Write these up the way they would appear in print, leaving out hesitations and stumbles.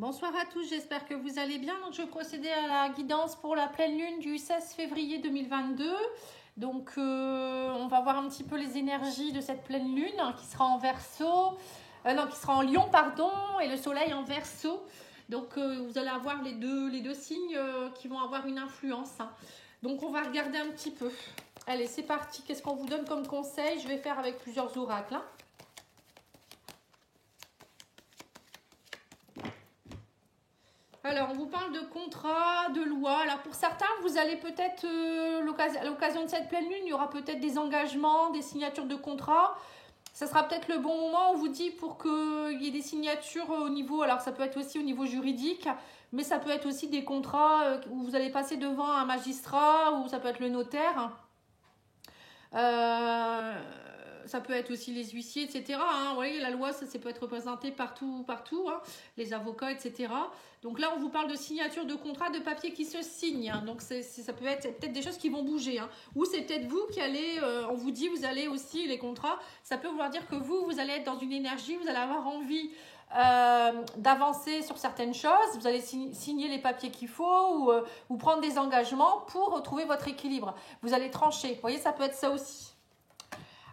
Bonsoir à tous, j'espère que vous allez bien. Donc, je vais procéder à la guidance pour la pleine lune du 16 février 2022. Donc, on va voir un petit peu les énergies de cette pleine lune qui sera en Verseau, qui sera en Lion, pardon, et le soleil en Verseau. Donc, vous allez avoir les deux signes qui vont avoir une influence. Donc, on va regarder un petit peu. Allez, c'est parti. Qu'est-ce qu'on vous donne comme conseil? Je vais faire avec plusieurs oracles. Alors, on vous parle de contrat, de loi. Alors, pour certains, vous allez peut-être, à l'occasion de cette pleine lune, il y aura peut-être des engagements, des signatures de contrat. Ça sera peut-être le bon moment, on vous dit, pour qu'il y ait des signatures au niveau, alors ça peut être aussi au niveau juridique, mais ça peut être aussi des contrats où vous allez passer devant un magistrat, ou ça peut être le notaire. Ça peut être aussi les huissiers, etc. Vous voyez, la loi, ça peut être représenté partout, les avocats, etc. Donc là, on vous parle de signature de contrat, de papier qui se signe. Donc ça peut être peut-être des choses qui vont bouger. Ou c'est peut-être vous qui allez, on vous dit, vous allez aussi, les contrats, ça peut vouloir dire que vous allez être dans une énergie, vous allez avoir envie d'avancer sur certaines choses, vous allez signer les papiers qu'il faut ou prendre des engagements pour trouver votre équilibre. Vous allez trancher. Vous voyez, ça peut être ça aussi.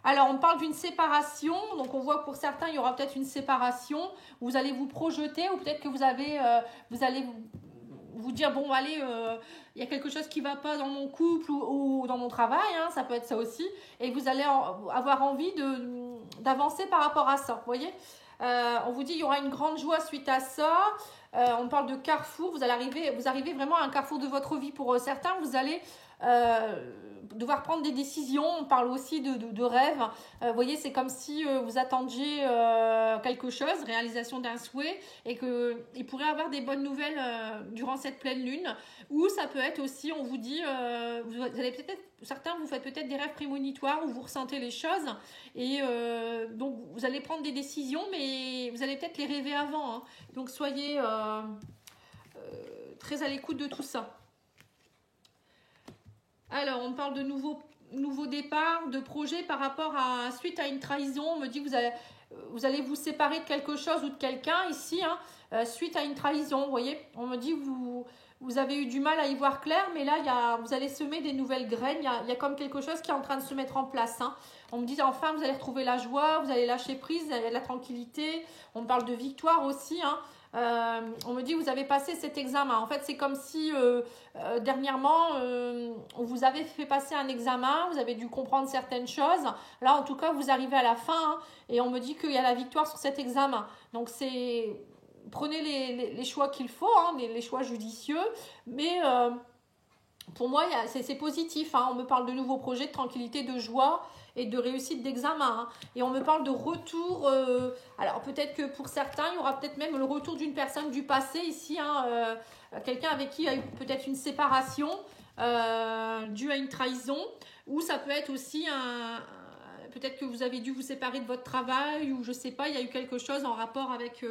Alors, on parle d'une séparation. Donc, on voit que pour certains, il y aura peut-être une séparation où vous allez vous projeter ou peut-être que vous allez vous dire, bon, allez, il y a quelque chose qui ne va pas dans mon couple ou dans mon travail. Ça peut être ça aussi. Et vous allez avoir envie d'avancer par rapport à ça. Vous voyez, on vous dit, il y aura une grande joie suite à ça. On parle de carrefour. Vous arrivez vraiment à un carrefour de votre vie. Pour certains, vous allez devoir prendre des décisions. On parle aussi de rêves. Vous voyez, c'est comme si vous attendiez quelque chose, réalisation d'un souhait, et qu'il pourrait avoir des bonnes nouvelles durant cette pleine lune. Ou ça peut être aussi, on vous dit, certains vous faites peut-être des rêves prémonitoires où vous ressentez les choses, et donc vous allez prendre des décisions, mais vous allez peut-être les rêver avant. Donc soyez très à l'écoute de tout ça. Alors, on parle de nouveau départ, de projet par rapport à suite à une trahison. On me dit que vous allez vous séparer de quelque chose ou de quelqu'un ici, suite à une trahison. Vous voyez, on me dit que vous avez eu du mal à y voir clair, mais là, vous allez semer des nouvelles graines. Il y a comme quelque chose qui est en train de se mettre en place. On me dit enfin, vous allez retrouver la joie, vous allez lâcher prise, vous avez de la tranquillité. On parle de victoire aussi. On me dit vous avez passé cet examen. En fait, c'est comme si dernièrement, on vous avait fait passer un examen, vous avez dû comprendre certaines choses. Là, en tout cas, vous arrivez à la fin et on me dit qu'il y a la victoire sur cet examen. Donc, prenez les choix qu'il faut, les choix judicieux, mais pour moi, c'est positif. On me parle de nouveaux projets, de tranquillité, de joie et de réussite d'examen. Et on me parle de retour. Alors peut-être que pour certains, il y aura peut-être même le retour d'une personne du passé ici. Quelqu'un avec qui il y a eu peut-être une séparation due à une trahison. Ou ça peut être aussi peut-être que vous avez dû vous séparer de votre travail. Ou je ne sais pas, il y a eu quelque chose en rapport avec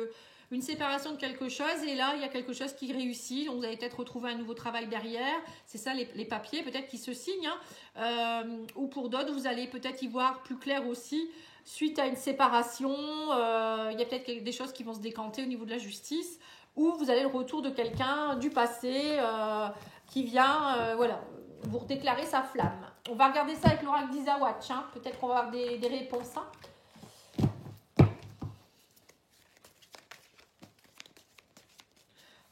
une séparation de quelque chose, et là il y a quelque chose qui réussit, donc vous allez peut-être retrouver un nouveau travail derrière. C'est ça les papiers peut-être qui se signent, ou pour d'autres vous allez peut-être y voir plus clair aussi suite à une séparation. Il y a peut-être des choses qui vont se décanter au niveau de la justice, ou vous avez le retour de quelqu'un du passé qui vient vous redéclarer sa flamme. On va regarder ça avec l'oracle d'Isawatch, peut-être qu'on va avoir des réponses.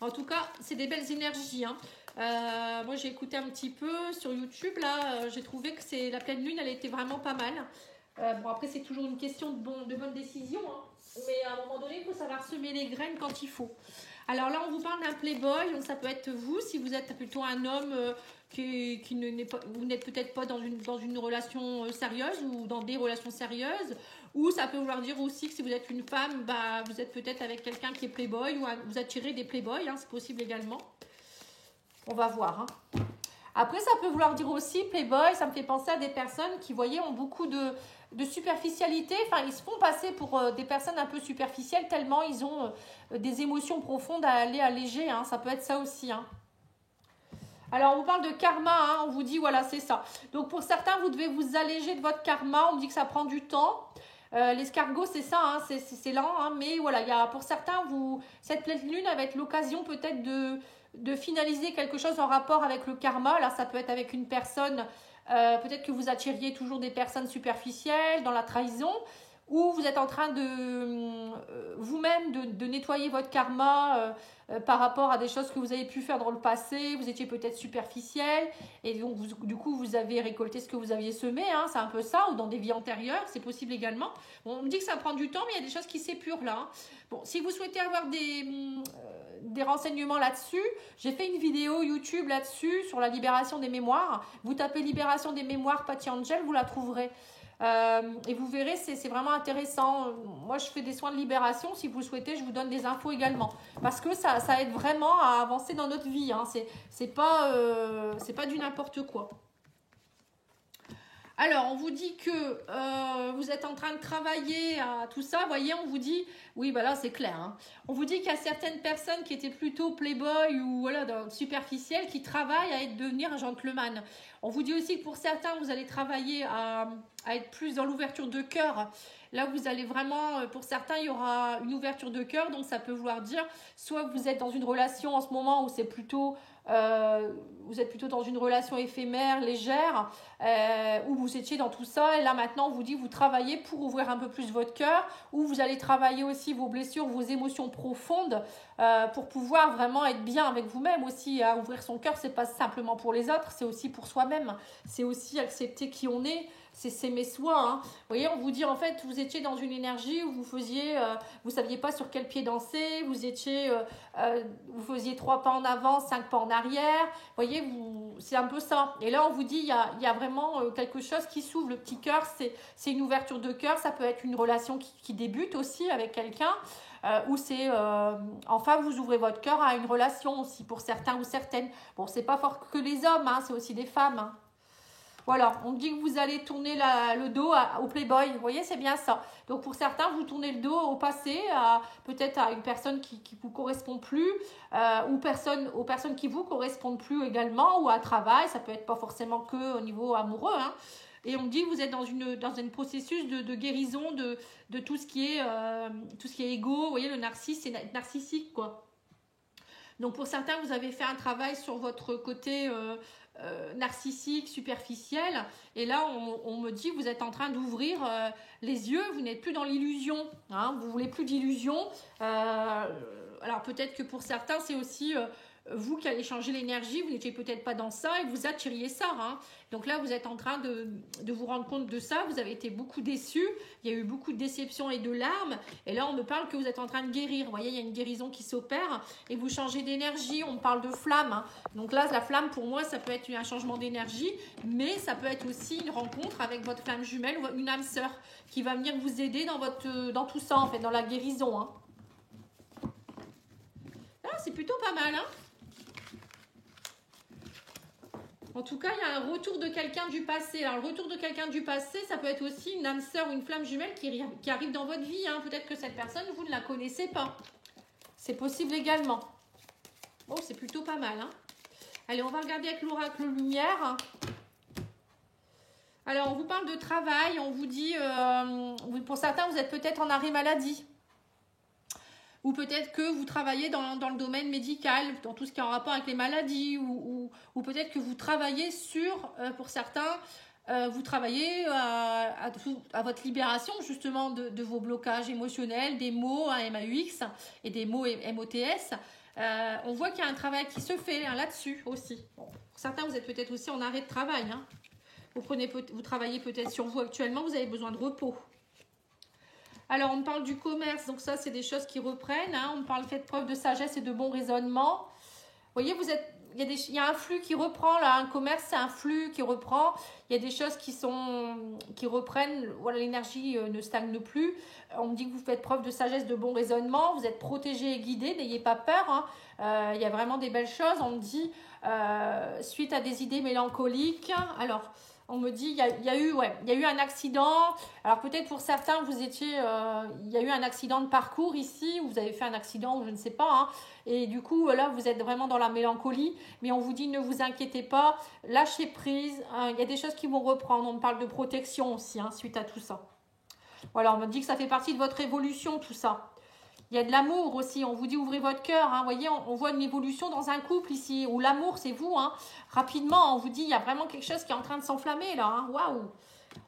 En tout cas, c'est des belles énergies. Moi, j'ai écouté un petit peu sur YouTube. Là, j'ai trouvé que la pleine lune, elle était vraiment pas mal. Bon, après, c'est toujours une question de bonne décision. Mais à un moment donné, il faut savoir semer les graines quand il faut. Alors là, on vous parle d'un playboy. Donc, ça peut être vous, si vous êtes plutôt un homme vous n'êtes peut-être pas dans une relation sérieuse ou dans des relations sérieuses. Ou ça peut vouloir dire aussi que si vous êtes une femme, vous êtes peut-être avec quelqu'un qui est playboy ou vous attirez des playboys, c'est possible également. On va voir. Après, ça peut vouloir dire aussi playboy, ça me fait penser à des personnes qui, vous voyez, ont beaucoup de superficialité. Enfin, ils se font passer pour des personnes un peu superficielles tellement ils ont des émotions profondes à aller alléger. Ça peut être ça aussi. Alors, on vous parle de karma, on vous dit, voilà, c'est ça. Donc, pour certains, vous devez vous alléger de votre karma. On me dit que ça prend du temps. L'escargot, c'est ça, hein, c'est lent, hein, mais voilà, pour certains, cette pleine lune elle va être l'occasion peut-être de finaliser quelque chose en rapport avec le karma. Là, ça peut être avec une personne, peut-être que vous attiriez toujours des personnes superficielles, dans la trahison, ou vous êtes en train vous-même de nettoyer votre karma par rapport à des choses que vous avez pu faire dans le passé. Vous étiez peut-être superficiel et donc du coup vous avez récolté ce que vous aviez semé, hein, c'est un peu ça, ou dans des vies antérieures, c'est possible également. Bon, on me dit que ça prend du temps, mais il y a des choses qui s'épurent là, hein. Bon, si vous souhaitez avoir des renseignements là-dessus, j'ai fait une vidéo YouTube là-dessus sur la libération des mémoires. Vous tapez libération des mémoires Patty Angel, vous la trouverez. Et vous verrez, c'est vraiment intéressant. Moi, je fais des soins de libération. Si vous le souhaitez, je vous donne des infos également. Parce que ça aide vraiment à avancer dans notre vie, hein. C'est pas du n'importe quoi. Alors, on vous dit que vous êtes en train de travailler à tout ça. Vous voyez, on vous dit, oui, bah là, c'est clair, hein. On vous dit qu'il y a certaines personnes qui étaient plutôt playboy ou voilà, superficielles qui travaillent à devenir un gentleman. On vous dit aussi que pour certains, vous allez travailler à être plus dans l'ouverture de cœur. Là, vous allez vraiment, pour certains, il y aura une ouverture de cœur. Donc, ça peut vouloir dire, soit vous êtes dans une relation en ce moment où c'est plutôt... vous êtes plutôt dans une relation éphémère, légère, où vous étiez dans tout ça, et là maintenant on vous dit vous travaillez pour ouvrir un peu plus votre cœur, ou vous allez travailler aussi vos blessures, vos émotions profondes, pour pouvoir vraiment être bien avec vous-même aussi. À ouvrir son cœur, c'est pas simplement pour les autres, c'est aussi pour soi-même, c'est aussi accepter qui on est, c'est s'aimer soi, hein. Vous voyez, on vous dit en fait vous étiez dans une énergie où vous faisiez, vous saviez pas sur quel pied danser, vous faisiez 3 pas en avant, 5 pas en arrière. Vous voyez, c'est un peu ça. Et là, on vous dit, il y a vraiment quelque chose qui s'ouvre. Le petit cœur, c'est une ouverture de cœur. Ça peut être une relation qui débute aussi avec quelqu'un. Ou c'est, enfin, vous ouvrez votre cœur à une relation aussi pour certains ou certaines. Bon, c'est pas fort que les hommes, hein, c'est aussi des femmes, hein. Voilà, on dit que vous allez tourner le dos au playboy. Vous voyez, c'est bien ça. Donc, pour certains, vous tournez le dos au passé, peut-être à une personne qui ne vous correspond plus, ou aux personnes qui vous correspondent plus également, ou à travail. Ça peut être pas forcément que au niveau amoureux, hein. Et on dit que vous êtes dans un processus de guérison de tout ce qui est égo. Vous voyez, le narcisse, c'est narcissique, quoi. Donc, pour certains, vous avez fait un travail sur votre côté... narcissique, superficiel, et là on me dit vous êtes en train d'ouvrir les yeux, vous n'êtes plus dans l'illusion, hein, vous voulez plus d'illusion. Alors peut-être que pour certains c'est aussi vous qui allez changer l'énergie, vous n'étiez peut-être pas dans ça et vous attiriez ça, hein. Donc là vous êtes en train de vous rendre compte de ça, vous avez été beaucoup déçus, il y a eu beaucoup de déceptions et de larmes, et là on me parle que vous êtes en train de guérir. Vous voyez, il y a une guérison qui s'opère et vous changez d'énergie. On me parle de flamme, hein. Donc là la flamme pour moi ça peut être un changement d'énergie, mais ça peut être aussi une rencontre avec votre flamme jumelle ou une âme sœur qui va venir vous aider dans tout ça, en fait, dans la guérison, hein. Ah, c'est plutôt pas mal, hein. En tout cas, il y a un retour de quelqu'un du passé. Alors, le retour de quelqu'un du passé, ça peut être aussi une âme sœur ou une flamme jumelle qui arrive dans votre vie, hein. Peut-être que cette personne, vous ne la connaissez pas. C'est possible également. Bon, c'est plutôt pas mal, hein. Allez, on va regarder avec l'oracle lumière. Alors, on vous parle de travail. On vous dit, pour certains, vous êtes peut-être en arrêt maladie. Ou peut-être que vous travaillez dans le domaine médical, dans tout ce qui est en rapport avec les maladies, ou peut-être que vous travaillez pour certains, vous travaillez à votre libération justement de vos blocages émotionnels, des mots, hein, MAUX, et des mots MOTS. On voit qu'il y a un travail qui se fait, hein, là-dessus aussi. Bon, pour certains, vous êtes peut-être aussi en arrêt de travail, hein. Vous travaillez peut-être sur vous actuellement, vous avez besoin de repos. Alors, on parle du commerce, donc ça, c'est des choses qui reprennent, hein. On parle fait preuve de sagesse et de bon raisonnement. Vous voyez, il y a un flux qui reprend, là. Un commerce, c'est un flux qui reprend. Il y a des choses qui reprennent. Voilà, l'énergie ne stagne plus. On me dit que vous faites preuve de sagesse, de bon raisonnement. Vous êtes protégé et guidé, n'ayez pas peur, hein. Il y a vraiment des belles choses. On me dit, suite à des idées mélancoliques. Alors... on me dit, il y a eu un accident. Alors peut-être pour certains, il y a eu un accident de parcours ici, ou vous avez fait un accident, ou je ne sais pas, hein. Et du coup, là, vous êtes vraiment dans la mélancolie. Mais on vous dit, ne vous inquiétez pas, lâchez prise, hein. Il y a des choses qui vont reprendre. On me parle de protection aussi, hein, suite à tout ça. Voilà, on me dit que ça fait partie de votre évolution, tout ça. Il y a de l'amour aussi, on vous dit ouvrez votre cœur, hein. Vous voyez, on voit une évolution dans un couple ici, où l'amour c'est vous, hein. Rapidement, on vous dit il y a vraiment quelque chose qui est en train de s'enflammer là, hein. Waouh.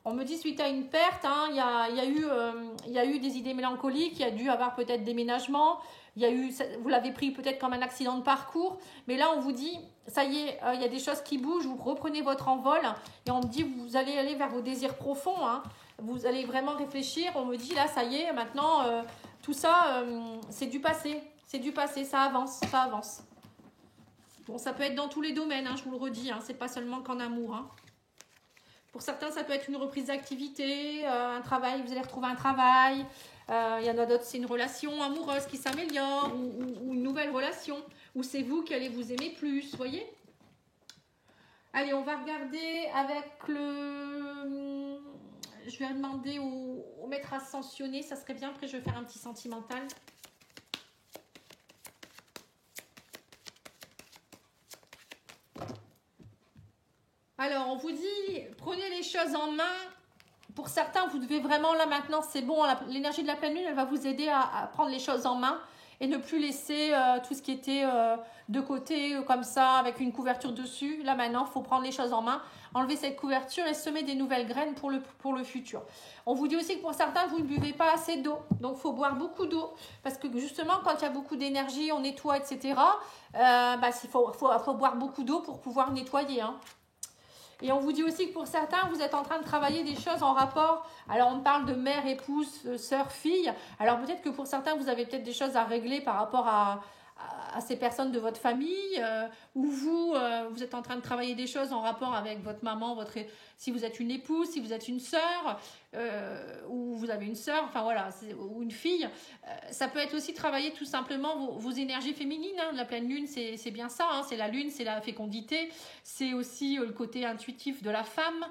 On me dit suite à une perte, hein, il y a eu des idées mélancoliques, il y a dû avoir peut-être déménagement, vous l'avez pris peut-être comme un accident de parcours, mais là on vous dit, ça y est, il y a des choses qui bougent, vous reprenez votre envol, et on me dit vous allez aller vers vos désirs profonds, hein. Vous allez vraiment réfléchir, on me dit là ça y est, maintenant tout ça c'est du passé, ça avance, ça avance. Bon, ça peut être dans tous les domaines, hein, je vous le redis, hein, c'est pas seulement qu'en amour, hein. Pour certains, ça peut être une reprise d'activité, un travail, vous allez retrouver un travail. Il y en a d'autres, c'est une relation amoureuse qui s'améliore ou une nouvelle relation où c'est vous qui allez vous aimer plus, vous voyez. Allez, on va regarder avec le... Je vais demander au maître ascensionné, ça serait bien. Après, je vais faire un petit sentimental. Alors, on vous dit, prenez les choses en main. Pour certains, vous devez vraiment, là maintenant, c'est bon, l'énergie de la pleine lune, elle va vous aider à prendre les choses en main et ne plus laisser tout ce qui était de côté, comme ça, avec une couverture dessus. Là maintenant, il faut prendre les choses en main, enlever cette couverture et semer des nouvelles graines pour le futur. On vous dit aussi que pour certains, vous ne buvez pas assez d'eau. Donc, il faut boire beaucoup d'eau. Parce que justement, quand il y a beaucoup d'énergie, on nettoie, etc., il faut boire beaucoup d'eau pour pouvoir nettoyer, hein. Et on vous dit aussi que pour certains, vous êtes en train de travailler des choses en rapport. Alors, on parle de mère, épouse, sœur, fille. Alors, peut-être que pour certains, vous avez peut-être des choses à régler par rapport à ces personnes de votre famille. Ou vous êtes en train de travailler des choses en rapport avec votre maman, si vous êtes une épouse, si vous êtes une sœur, ou vous avez une sœur, enfin voilà, ou une fille. Ça peut être aussi travailler tout simplement vos énergies féminines, hein. La pleine lune, c'est bien ça, hein. C'est la lune, c'est la fécondité, c'est aussi le côté intuitif de la femme,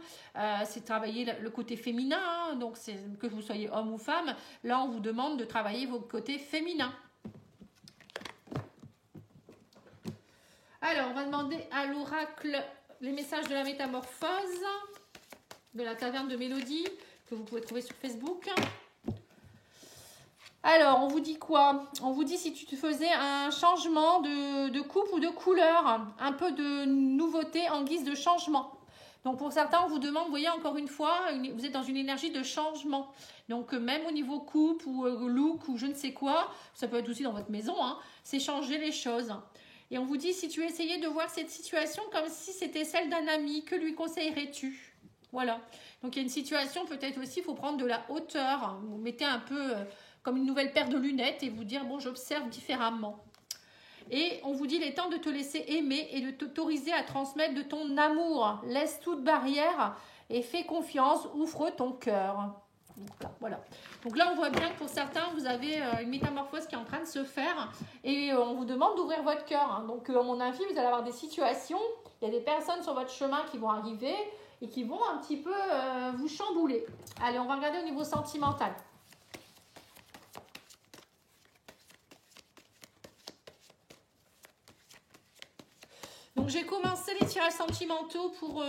c'est travailler le côté féminin, hein. Donc que vous soyez homme ou femme, là on vous demande de travailler vos côtés féminins. Alors, on va demander à l'oracle les messages de la métamorphose de la caverne de Mélodie que vous pouvez trouver sur Facebook. Alors, on vous dit quoi? On vous dit si tu te faisais un changement de coupe ou de couleur, un peu de nouveauté en guise de changement. Donc, pour certains, on vous demande, vous voyez, encore une fois, vous êtes dans une énergie de changement. Donc, même au niveau coupe ou look ou je ne sais quoi, ça peut être aussi dans votre maison, hein, c'est changer les choses. Et on vous dit, si tu essayais de voir cette situation comme si c'était celle d'un ami, que lui conseillerais-tu? Voilà. Donc, il y a une situation, peut-être aussi, il faut prendre de la hauteur. Vous mettez un peu comme une nouvelle paire de lunettes et vous dire, bon, j'observe différemment. Et on vous dit, il est temps de te laisser aimer et de t'autoriser à transmettre de ton amour. Laisse toute barrière et fais confiance, ouvre ton cœur. Voilà. Donc là, on voit bien que pour certains, vous avez une métamorphose qui est en train de se faire et on vous demande d'ouvrir votre cœur, hein. Donc, à mon avis, vous allez avoir des situations, il y a des personnes sur votre chemin qui vont arriver et qui vont un petit peu vous chambouler. Allez, on va regarder au niveau sentimental. Donc, j'ai commencé les tirages sentimentaux pour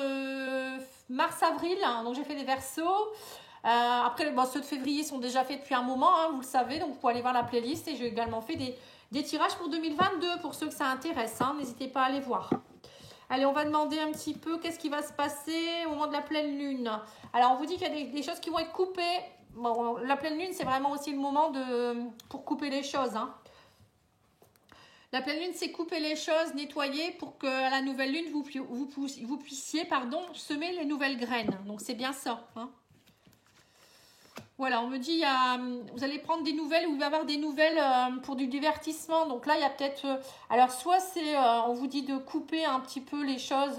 mars-avril, hein. Donc j'ai fait des versos. Après, ceux de février sont déjà faits depuis un moment, hein, vous le savez, donc vous pouvez aller voir la playlist. Et j'ai également fait des tirages pour 2022, pour ceux que ça intéresse, hein, n'hésitez pas à aller voir. Allez, on va demander un petit peu qu'est-ce qui va se passer au moment de la pleine lune. Alors, on vous dit qu'il y a des choses qui vont être coupées. Bon, la pleine lune, c'est vraiment aussi le moment pour couper les choses, hein. La pleine lune, c'est couper les choses, nettoyer pour que à la nouvelle lune, vous puissiez semer les nouvelles graines. Donc, c'est bien ça, hein. Voilà, on me dit, vous allez prendre des nouvelles ou il va y avoir des nouvelles pour du divertissement. Donc là, il y a peut-être... alors, soit on vous dit de couper un petit peu les choses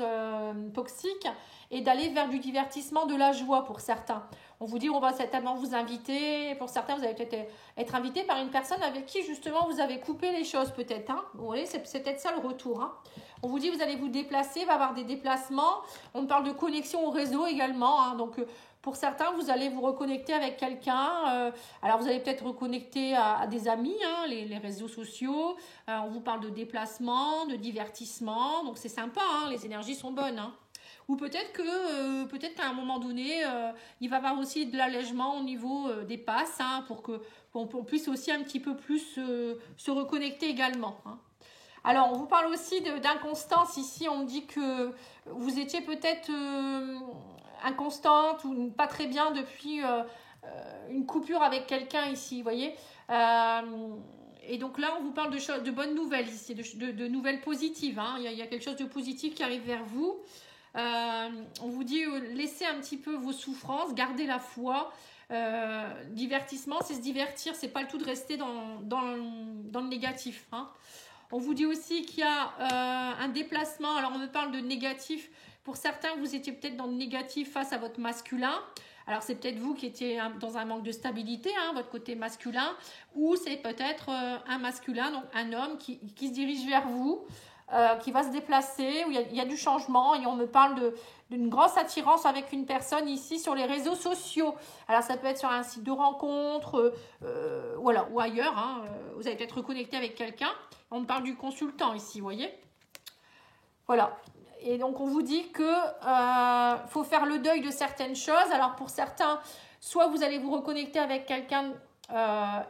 toxiques et d'aller vers du divertissement, de la joie pour certains. On vous dit, on va certainement vous inviter. Pour certains, vous allez peut-être être invité par une personne avec qui, justement, vous avez coupé les choses peut-être, hein. Vous voyez, c'est peut-être ça le retour, hein. On vous dit, vous allez vous déplacer, il va y avoir des déplacements. On parle de connexion au réseau également, hein. Donc... pour certains, vous allez vous reconnecter avec quelqu'un. Alors, vous allez peut-être reconnecter à des amis, hein, les réseaux sociaux. On vous parle de déplacement, de divertissement. Donc, c'est sympa, hein, les énergies sont bonnes, hein. Ou peut-être qu'à un moment donné, il va y avoir aussi de l'allègement au niveau des passes, hein, pour qu'on puisse aussi un petit peu plus se reconnecter également, hein. Alors, on vous parle aussi d'inconstance. Ici, on me dit que vous étiez peut-être inconstante ou pas très bien depuis une coupure avec quelqu'un ici, vous voyez. Et donc là, on vous parle de bonnes nouvelles ici, de nouvelles positives, hein. Il y a quelque chose de positif qui arrive vers vous. On vous dit laissez un petit peu vos souffrances, gardez la foi. Divertissement, c'est se divertir, c'est pas le tout de rester dans le négatif, hein. On vous dit aussi qu'il y a un déplacement. Alors, on me parle de négatif. Pour certains, vous étiez peut-être dans le négatif face à votre masculin. Alors, c'est peut-être vous qui étiez dans un manque de stabilité, hein, votre côté masculin. Ou c'est peut-être un masculin, donc un homme qui se dirige vers vous, qui va se déplacer, où il y a du changement. Et on me parle d'une grosse attirance avec une personne ici sur les réseaux sociaux. Alors, ça peut être sur un site de rencontre, voilà, ou ailleurs, hein. Vous allez peut-être reconnecter avec quelqu'un. On me parle du consultant ici, vous voyez. Voilà. Et donc, on vous dit que faut faire le deuil de certaines choses. Alors, pour certains, soit vous allez vous reconnecter avec quelqu'un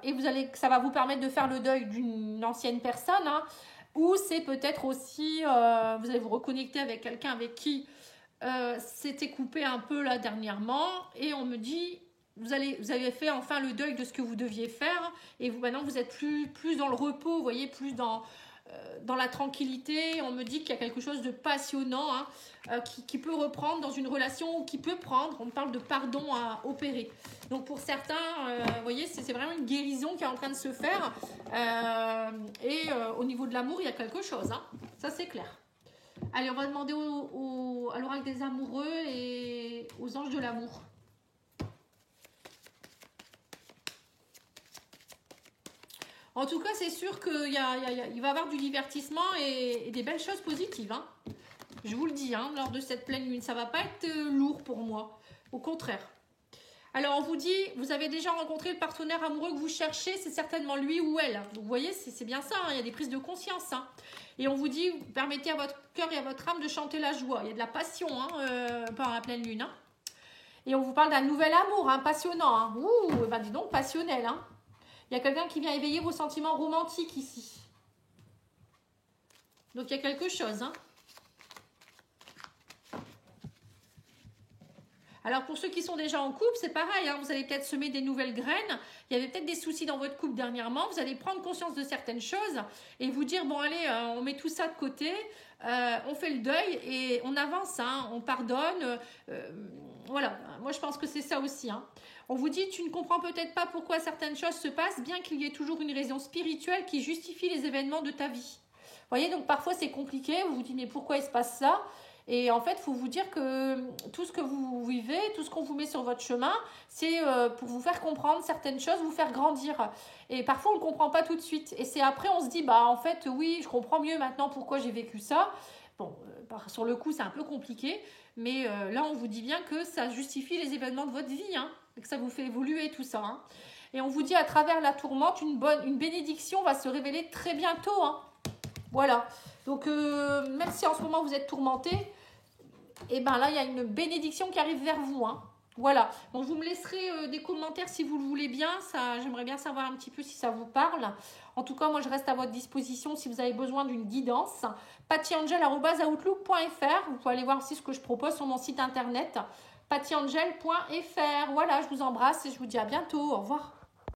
et ça va vous permettre de faire le deuil d'une ancienne personne, hein, ou c'est peut-être aussi, vous allez vous reconnecter avec quelqu'un avec qui c'était coupé un peu là dernièrement. Et on me dit... Vous avez fait enfin le deuil de ce que vous deviez faire et maintenant vous êtes plus dans le repos, vous voyez, plus dans la tranquillité. On me dit qu'il y a quelque chose de passionnant, hein, qui peut reprendre dans une relation ou qui peut prendre. On parle de pardon à opérer. Donc pour certains, vous voyez, c'est vraiment une guérison qui est en train de se faire. Au niveau de l'amour, il y a quelque chose, hein. Ça c'est clair. Allez, on va demander à l'oracle des amoureux et aux anges de l'amour. En tout cas, c'est sûr qu'il va y avoir du divertissement et des belles choses positives, hein. Je vous le dis, hein, lors de cette pleine lune, ça ne va pas être lourd pour moi. Au contraire. Alors, on vous dit, vous avez déjà rencontré le partenaire amoureux que vous cherchez, c'est certainement lui ou elle. Donc, vous voyez, c'est bien ça, hein, il y a des prises de conscience, hein. Et on vous dit, permettez à votre cœur et à votre âme de chanter la joie. Il y a de la passion, hein, par la pleine lune, hein. Et on vous parle d'un nouvel amour, hein, passionnant, hein. Ouh, ben dis donc, passionnel, hein. Il y a quelqu'un qui vient éveiller vos sentiments romantiques ici. Donc, il y a quelque chose, hein. Alors, pour ceux qui sont déjà en couple, c'est pareil, hein. Vous allez peut-être semer des nouvelles graines. Il y avait peut-être des soucis dans votre couple dernièrement. Vous allez prendre conscience de certaines choses et vous dire, bon, allez, on met tout ça de côté. On fait le deuil et on avance, hein. On pardonne. Voilà, moi, je pense que c'est ça aussi, hein. On vous dit, tu ne comprends peut-être pas pourquoi certaines choses se passent, bien qu'il y ait toujours une raison spirituelle qui justifie les événements de ta vie. Vous voyez, donc parfois c'est compliqué, vous vous dites, mais pourquoi il se passe ça? Et en fait, il faut vous dire que tout ce que vous vivez, tout ce qu'on vous met sur votre chemin, c'est pour vous faire comprendre certaines choses, vous faire grandir. Et parfois, on ne comprend pas tout de suite. Et c'est après, on se dit, bah en fait, oui, je comprends mieux maintenant pourquoi j'ai vécu ça. Bon, sur le coup, c'est un peu compliqué, mais là, on vous dit bien que ça justifie les événements de votre vie, hein, et que ça vous fait évoluer tout ça, hein. Et on vous dit, à travers la tourmente, une bénédiction va se révéler très bientôt, hein. Voilà. Donc, même si en ce moment, vous êtes tourmenté, et ben là, il y a une bénédiction qui arrive vers vous, hein. Voilà. Bon, vous me laisserez des commentaires si vous le voulez bien. Ça, j'aimerais bien savoir un petit peu si ça vous parle. En tout cas, moi, je reste à votre disposition si vous avez besoin d'une guidance. pattyangel@outlook.fr. Vous pouvez aller voir aussi ce que je propose sur mon site internet pattyangel.fr. Voilà, je vous embrasse et je vous dis à bientôt. Au revoir.